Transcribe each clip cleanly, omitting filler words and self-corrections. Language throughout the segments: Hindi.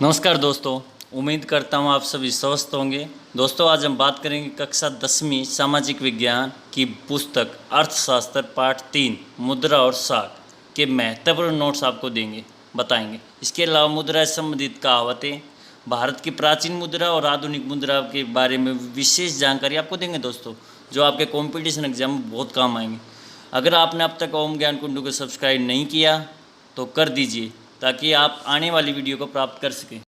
नमस्कार दोस्तों, उम्मीद करता हूँ आप सभी स्वस्थ होंगे। दोस्तों, आज हम बात करेंगे कक्षा 10वीं सामाजिक विज्ञान की पुस्तक अर्थशास्त्र पाठ 3 मुद्रा और साख के महत्वपूर्ण नोट्स आपको बताएंगे। इसके अलावा मुद्रा से संबंधित कहावतें, भारत की प्राचीन मुद्रा और आधुनिक मुद्रा के बारे में विशेष जानकारी आपको देंगे दोस्तों, जो आपके कॉम्पिटिशन एग्जाम में बहुत काम आएंगे। अगर आपने अब तक ओम ज्ञान कुंडू को सब्सक्राइब नहीं किया तो कर दीजिए, ताकि आप आने वाली वीडियो को प्राप्त कर सकें।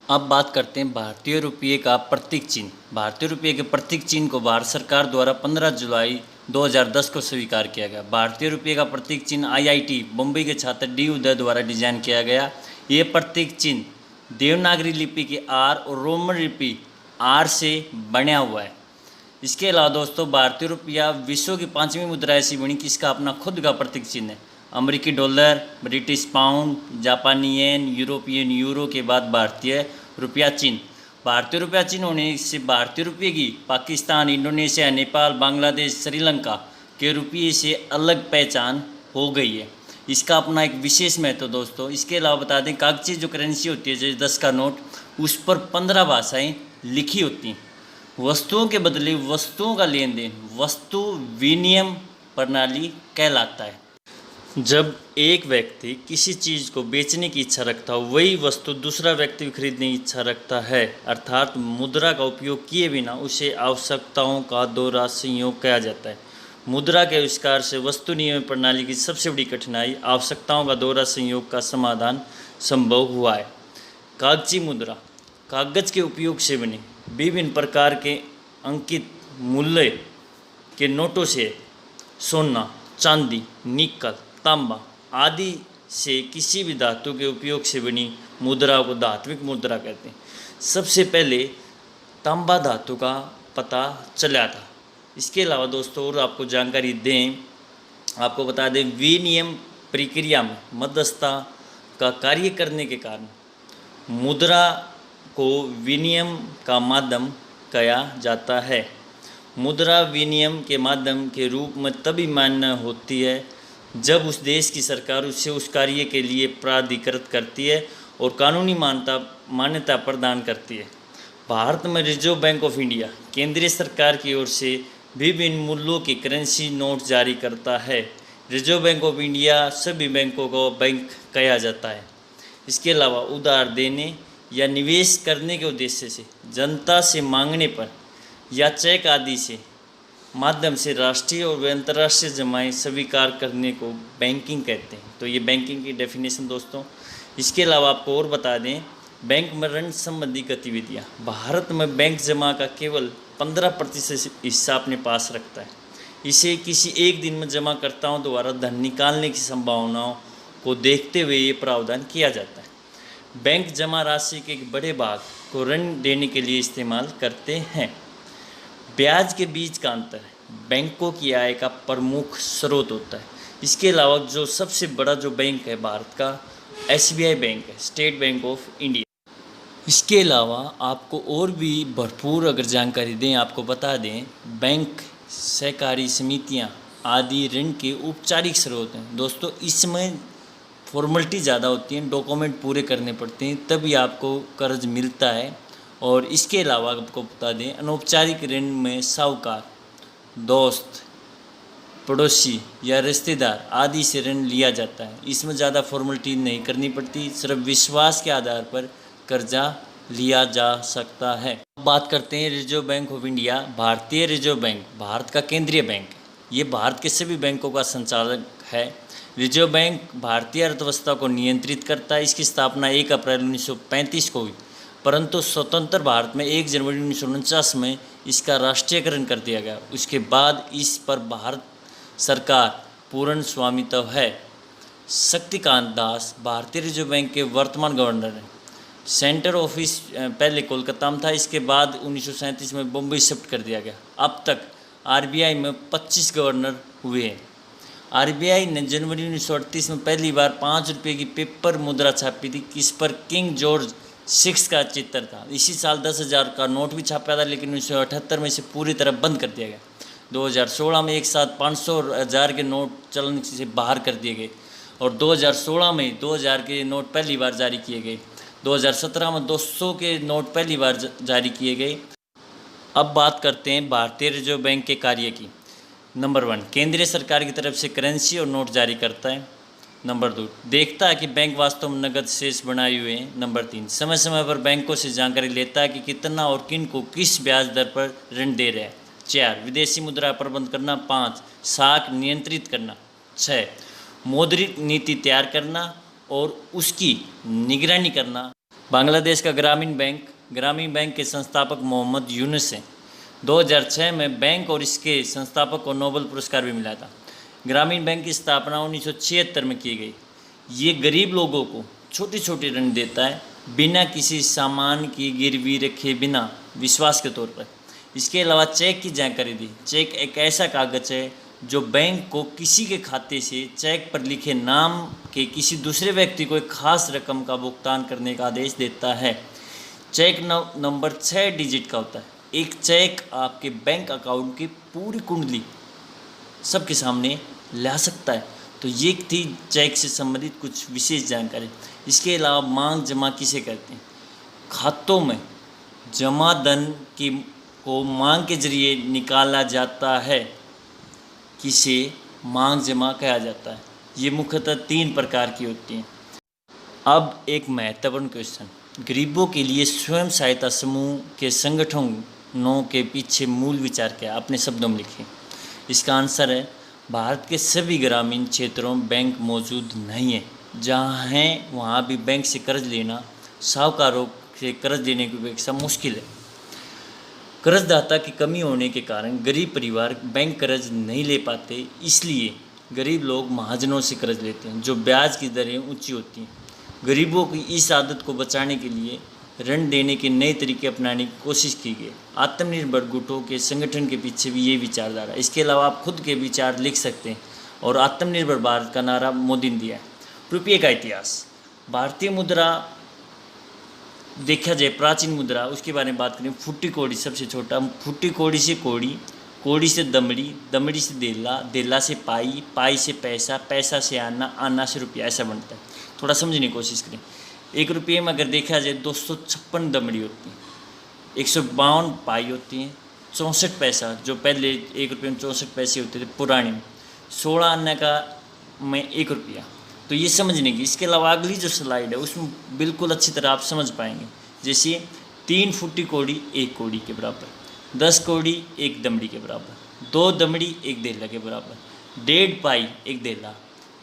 अब बात करते हैं भारतीय रुपये का प्रतीक चिन्ह। भारतीय रुपये के प्रतीक चिन्ह को भारत सरकार द्वारा 15 जुलाई 2010 को स्वीकार किया गया। भारतीय रुपये का प्रतीक चिन्ह आईआईटी बम्बई के छात्र डी उदय द्वारा डिजाइन किया गया। ये प्रतीक चिन्ह देवनागरी लिपि के आर और रोमन लिपि आर से बना हुआ है। इसके अलावा दोस्तों, भारतीय रुपया विश्व की 5वीं मुद्रा ऐसी बनी कि इसका अपना खुद का प्रतीक चिन्ह है। अमेरिकी डॉलर, ब्रिटिश पाउंड, जापानी येन, यूरोपियन यूरो के बाद भारतीय रुपया चिन्ह। भारतीय रुपया चिन्ह होने से भारतीय रुपये की पाकिस्तान, इंडोनेशिया, नेपाल, बांग्लादेश, श्रीलंका के रुपये से अलग पहचान हो गई है। इसका अपना एक विशेष महत्व दोस्तों। इसके अलावा बता दें, कागजी जो करेंसी होती है, जैसे 10 का नोट, उस पर 15 भाषाएँ लिखी होती हैं। वस्तुओं के बदले वस्तुओं का लेन देन वस्तु विनिमय प्रणाली कहलाता है। जब एक व्यक्ति किसी चीज़ को बेचने की इच्छा रखता हो, वही वस्तु दूसरा व्यक्ति भी खरीदने की इच्छा रखता है, अर्थात मुद्रा का उपयोग किए बिना उसे आवश्यकताओं का दोहरा संयोग कहा जाता है। मुद्रा के आविष्कार से वस्तु नियमन प्रणाली की सबसे बड़ी कठिनाई आवश्यकताओं का दोहरा संयोग का समाधान संभव हुआ है। कागजी मुद्रा कागज के उपयोग से बने विभिन्न प्रकार के अंकित मूल्य के नोटों से सोना, चांदी, निकल, तांबा आदि से किसी भी धातु के उपयोग से बनी मुद्रा को धात्विक मुद्रा कहते हैं। सबसे पहले तांबा धातु का पता चला था। इसके अलावा दोस्तों, और आपको जानकारी दें, आपको बता दें, विनिमय प्रक्रिया में मध्यस्थता का कार्य करने के कारण मुद्रा को विनिमय का माध्यम कहा जाता है। मुद्रा विनिमय के माध्यम के रूप में तभी मान्य होती है जब उस देश की सरकार उसे उस कार्य के लिए प्राधिकृत करती है और कानूनी मान्यता प्रदान करती है। भारत में रिजर्व बैंक ऑफ इंडिया केंद्रीय सरकार की ओर से विभिन्न मूल्यों के करेंसी नोट जारी करता है। रिजर्व बैंक ऑफ इंडिया सभी बैंकों को बैंक कहा जाता है। इसके अलावा उधार देने या निवेश करने के उद्देश्य से जनता से मांगने पर या चेक आदि से माध्यम से राष्ट्रीय और अंतर्राष्ट्रीय जमाएं स्वीकार करने को बैंकिंग कहते हैं। तो ये बैंकिंग की डेफिनेशन दोस्तों। इसके अलावा आपको और बता दें, बैंक में ऋण संबंधी गतिविधियाँ। भारत में बैंक जमा का केवल 15% हिस्सा अपने पास रखता है। इसे किसी एक दिन में जमाकर्ताओं द्वारा धन निकालने की संभावनाओं को देखते हुए ये प्रावधान किया जाता है। बैंक जमा राशि के एक बड़े भाग को ऋण देने के लिए इस्तेमाल करते हैं। ब्याज के बीच का अंतर बैंकों की आय का प्रमुख स्रोत होता है। इसके अलावा जो सबसे बड़ा जो बैंक है भारत का, एसबीआई बैंक है, स्टेट बैंक ऑफ इंडिया। इसके अलावा आपको और भी भरपूर अगर जानकारी दें, आपको बता दें, बैंक, सहकारी समितियां आदि ऋण के औपचारिक स्रोत हैं दोस्तों। इसमें फॉर्मेलिटी ज़्यादा होती हैं, डॉक्यूमेंट पूरे करने पड़ते हैं, तभी आपको कर्ज मिलता है। और इसके अलावा आपको बता दें, अनौपचारिक ऋण में साहूकार, दोस्त, पड़ोसी या रिश्तेदार आदि से ऋण लिया जाता है। इसमें ज़्यादा फॉर्मेलिटी नहीं करनी पड़ती, सिर्फ विश्वास के आधार पर कर्जा लिया जा सकता है। बात करते हैं रिजर्व बैंक ऑफ इंडिया। भारतीय रिजर्व बैंक भारत का केंद्रीय बैंक है। ये भारत के सभी बैंकों का संचालक है। रिजर्व बैंक भारतीय अर्थव्यवस्था को नियंत्रित करता है। इसकी स्थापना 1 अप्रैल 1935 को हुई, परंतु स्वतंत्र भारत में 1 जनवरी 1949 में इसका राष्ट्रीयकरण कर दिया गया। उसके बाद इस पर भारत सरकार पूर्ण स्वामित्व है। शक्तिकांत दास भारतीय रिजर्व बैंक के वर्तमान गवर्नर हैं। सेंटर ऑफिस पहले कोलकाता में था, इसके बाद 1937 में बम्बई शिफ्ट कर दिया गया। अब तक आरबीआई में 25 गवर्नर हुए हैं। आरबीआई ने जनवरी 1938 में पहली बार 5 रुपये की पेपर मुद्रा छापी थी। इस पर किंग जॉर्ज 6 का चित्र था। इसी साल 10,000 का नोट भी छापा था, लेकिन 1978 में इसे पूरी तरह बंद कर दिया गया। 2016 में एक साथ 500 और 1000 के नोट चलन से बाहर कर दिए गए और 2016 में 2000 के नोट पहली बार जारी किए गए। 2017 में 200 के नोट पहली बार जारी किए गए। अब बात करते हैं भारतीय रिजर्व बैंक के कार्य की। नंबर 1, केंद्रीय सरकार की तरफ से करेंसी और नोट जारी करता है। नंबर 2, देखता है कि बैंक वास्तव में नकद शेष बनाए हुए हैं। नंबर 3, समय समय पर बैंकों से जानकारी लेता है कि कितना और किन को किस ब्याज दर पर ऋण दे रहे हैं। 4, विदेशी मुद्रा प्रबंध करना। 5, साख नियंत्रित करना। 6, मौद्रिक नीति तैयार करना और उसकी निगरानी करना। बांग्लादेश का ग्रामीण बैंक के संस्थापक मोहम्मद यूनुस हैं। 2006 में बैंक और इसके संस्थापक को नोबेल पुरस्कार भी मिला था। ग्रामीण बैंक की स्थापना 1976 में की गई। ये गरीब लोगों को छोटे छोटे ऋण देता है, बिना किसी सामान की गिरवी रखे, बिना विश्वास के तौर पर। इसके अलावा चेक की जानकारी दी। चेक एक ऐसा कागज़ है जो बैंक को किसी के खाते से चेक पर लिखे नाम के किसी दूसरे व्यक्ति को एक खास रकम का भुगतान करने का आदेश देता है। चेक नंबर 6 डिजिट का होता है। एक चेक आपके बैंक अकाउंट की पूरी कुंडली सबके सामने ला सकता है। तो ये थी चेक से संबंधित कुछ विशेष जानकारी। इसके अलावा मांग जमा किसे कहते हैं? खातों में जमा धन की को मांग के जरिए निकाला जाता है, किसे मांग जमा कहा जाता है। ये मुख्यतः 3 प्रकार की होती हैं। अब एक महत्वपूर्ण क्वेश्चन, गरीबों के लिए स्वयं सहायता समूह के संगठनों के पीछे मूल विचार क्या है? अपने शब्दों में लिखिए। इसका आंसर है, भारत के सभी ग्रामीण क्षेत्रों में बैंक मौजूद नहीं है। जहाँ हैं वहाँ भी बैंक से कर्ज लेना साहूकारों से कर्ज लेने की अपेक्षा मुश्किल है। कर्जदाता की कमी होने के कारण गरीब परिवार बैंक कर्ज नहीं ले पाते, इसलिए गरीब लोग महाजनों से कर्ज लेते हैं, जो ब्याज की दरें ऊंची होती हैं। गरीबों की इस आदत को बचाने के लिए ऋण देने के नए तरीके अपनाने की कोशिश की गई। आत्मनिर्भर गुटों के संगठन के पीछे भी ये विचारधारा। इसके अलावा आप खुद के विचार लिख सकते हैं। और आत्मनिर्भर भारत का नारा मोदी ने दिया है। रुपये का इतिहास, भारतीय मुद्रा देखा जाए प्राचीन मुद्रा, उसके बारे में बात करें। फुट्टी कौड़ी सबसे छोटा, फुट्टी कौड़ी से कौड़ी, कौड़ी से दमड़ी, दमड़ी से देला, देला से पाई, पाई से पैसा, पैसा से आना, आना से रुपया, ऐसा बनता है। थोड़ा समझने की कोशिश करें। 1 रुपये में अगर देखा जाए 256 दमड़ी होती हैं, 152 पाई होती हैं, 64 पैसा, जो पहले 1 रुपये में 64 पैसे होते थे पुराने में, 16 आने का में 1 रुपया। तो ये समझने की। इसके अलावा अगली जो स्लाइड है उसमें बिल्कुल अच्छी तरह आप समझ पाएंगे। जैसे 3 फुट्टी कौड़ी 1 कौड़ी के बराबर, 10 कौड़ी 1 दमड़ी के बराबर, 2 दमड़ी 1 देला के बराबर, 1.5 पाई 1 देला,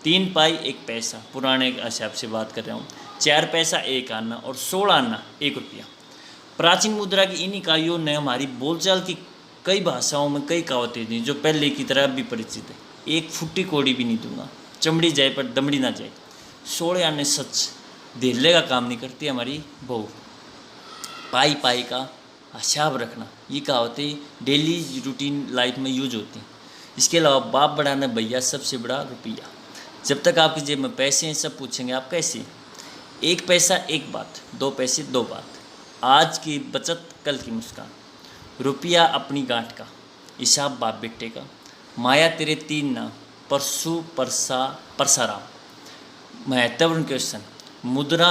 3 पाई 1 पैसा, पुराने हिसाब से बात कर रहा हूँ, 4 पैसा 1 आना और 16 आना 1 रुपया। प्राचीन मुद्रा की इन इकाइयों ने हमारी बोलचाल की कई भाषाओं में कई कहावतें दी, जो पहले की तरह भी परिचित है। 1 फुट्टी कौड़ी भी नहीं दूंगा, चमड़ी जाए पर दमड़ी ना जाए, 16 आने सच, धेले का काम नहीं करती हमारी बहू, पाई पाई का हिसाब रखना, ये कहावतें डेली रूटीन लाइफ में यूज होती हैं। इसके अलावा बाप बड़ा न भैया, सबसे बड़ा रुपया। जब तक आपकी जेब में पैसे हैं सब पूछेंगे आप कैसे। 1 पैसा 1 बात, 2 पैसे 2 बात, आज की बचत कल की मुस्कान, रुपया अपनी गांठ का, हिसाब बाप बेटे का, माया तेरे 3 नाम, परसू परसा परसाराम। महत्वपूर्ण क्वेश्चन, मुद्रा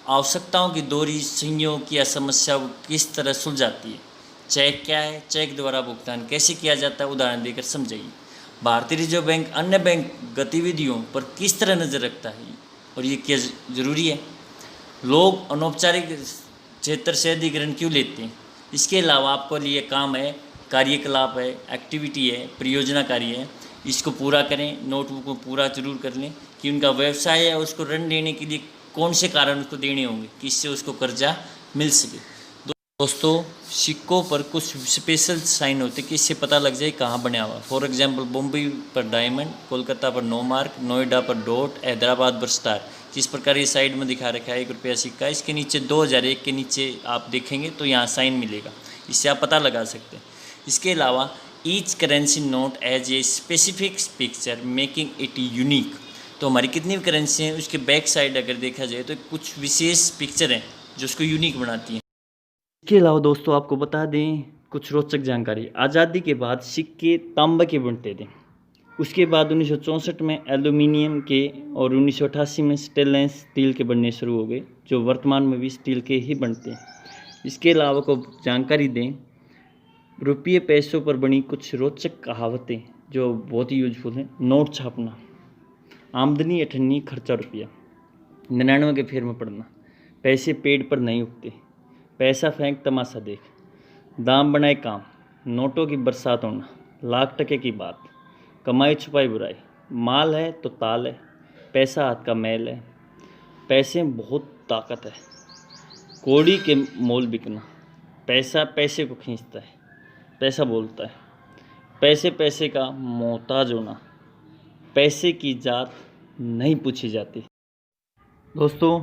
आवश्यकताओं की दोहरी संयोग या समस्या को किस तरह सुलझाती है? चेक क्या है? चेक द्वारा भुगतान कैसे किया जाता है? उदाहरण देकर समझाइए। भारतीय रिजर्व बैंक अन्य बैंक गतिविधियों पर किस तरह नज़र रखता है और ये क्या जरूरी है? लोग अनौपचारिक क्षेत्र से अधिक ऋण क्यों लेते हैं? इसके अलावा आपको लिए काम है, कार्यकलाप है, एक्टिविटी है, परियोजना कार्य है, इसको पूरा करें। नोटबुक में पूरा जरूर कर लें कि उनका व्यवसाय है, उसको ऋण देने के लिए कौन से कारण उसको देने होंगे कि इससे उसको कर्जा मिल सके। दोस्तों, सिक्कों पर कुछ स्पेशल साइन होते हैं कि इससे पता लग जाए कहाँ बना हुआ। फॉर एग्जांपल, बॉम्बे पर डायमंड, कोलकाता पर नो मार्क, नोएडा पर डॉट, हैदराबाद पर स्टार। जिस प्रकार ये साइड में दिखा रखा है 1 रुपया सिक्का, इसके नीचे 2001 के नीचे आप देखेंगे तो यहाँ साइन मिलेगा, इससे आप पता लगा सकते हैं। इसके अलावा each currency note as a specific picture making it unique. तो हमारी कितनी भी करेंसी हैं उसके बैक साइड अगर देखा जाए तो कुछ विशेष पिक्चर हैं जो उसको यूनिक बनाती हैं। इसके अलावा दोस्तों आपको बता दें कुछ रोचक जानकारी। आज़ादी के बाद सिक्के तांबे के बनते थे, उसके बाद 1964 में एल्यूमिनियम के और 1988 में स्टेनलेस स्टील के बनने शुरू हो गए, जो वर्तमान में भी स्टील के ही बनते हैं। इसके अलावा को जानकारी दें, रुपये पैसों पर बनी कुछ रोचक कहावतें जो बहुत ही यूजफुल हैं। नोट छापना, आमदनी अठन्नी खर्चा रुपया, 99 के फेर में पड़ना, पैसे पेड़ पर नहीं उगते, पैसा फेंक तमाशा देख, दाम बनाए काम, नोटों की बरसात होना, लाख टके की बात, कमाई छुपाई बुराई, माल है तो ताल है, पैसा हाथ का मैल है, पैसे में बहुत ताकत है, कौड़ी के मोल बिकना, पैसा पैसे को खींचता है, पैसा बोलता है, पैसे पैसे का मोहताज होना, पैसे की जात नहीं पूछी जाती। दोस्तों,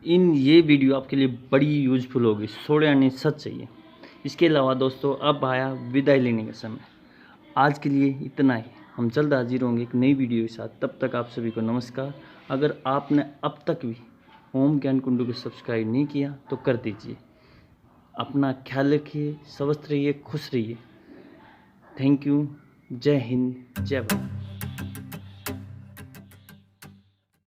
ये वीडियो आपके लिए बड़ी यूजफुल होगी, सोड़े आने सच चाहिए। इसके अलावा दोस्तों, अब आया विदाई लेने का समय। आज के लिए इतना ही। हम जल्द हाजिर होंगे एक नई वीडियो के साथ। तब तक आप सभी को नमस्कार। अगर आपने अब तक भी ओम ज्ञान कुंडू को सब्सक्राइब नहीं किया तो कर दीजिए। अपना ख्याल रखिए, स्वस्थ रहिए, खुश रहिए। Thank you. जय हिंद, जय भारत।